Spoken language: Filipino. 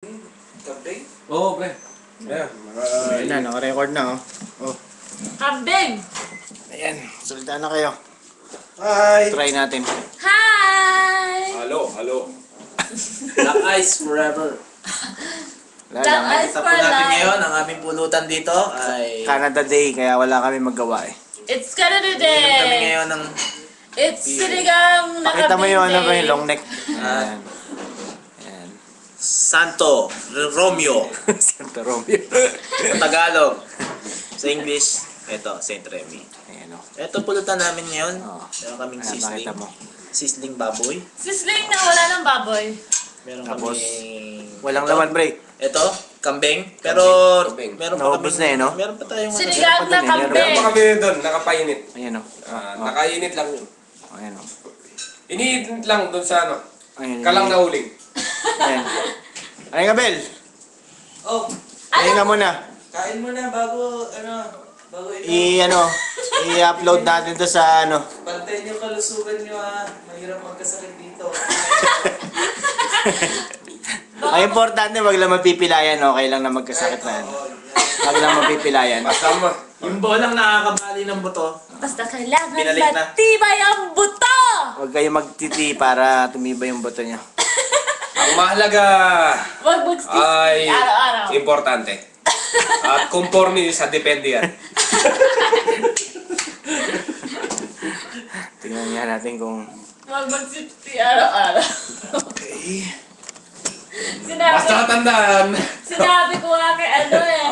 Kambing? Oo, pre. Ayan, Ayan na, naka-record na, oh. Oh. Kambing! Ayan, salita na kayo. Hi! Try natin. Hi! Halo, halo. Black Ice Forever. Wala Black lang. Ice Tapos for natin life. ngayon, ang aming pulutan dito ay... Canada Day, kaya wala kami maggawa eh. It's Canada Inom kami Day! ngayon ng... It's sinigang na Pakita mo yung ano ko, Day. yung long neck. Ayan. Ayan. Santo Romeo. Santo Romeo. Sa Tagalog. Sa English, ito, Saint Remy. Ayan, oh. Ito pulutan namin ngayon. Oo. Meron kaming Ayan, sisling. pakita mo. Sisling baboy. Sisling na wala ng baboy. Meron Tapos, kaming... Walang ito. laman, break. Ito, kambing. Pero, Kambing. meron pa Naubos na eh, no? Meron pa tayong... Sinigang na Meron Meron kambing. pa kami doon, nakapainit. Ayan, oh. Nakainit lang yun. Ayan, oh. Iniinit lang doon sa ano, Ayan. kalang na uling. Ayan. Ayan nga, Bel. Oh, Ayan nga muna. kain mo na bago, bago I-upload natin to sa ano. Pantayin yung kalusugan nyo ha. Mahirap magkasakit dito. Ang importante, wag lang mapipilayan, okay lang na magkasakit na yan. Wag lang mapipilayan. Basta mo. Yung bolang nakakabali ng buto. Basta kailangan Binalik na. matibay ang buto! Huwag kayo magtiti para tumibay yung buto niya. Ang mahalaga Huwag mag-stick ay araw-araw. importante. At conforme sa depende yan. Tingnan nga natin kung... Huwag mag-stick araw-araw. Okay. Sinabi, Basta tandaan. sinabi ko nga kay ano eh.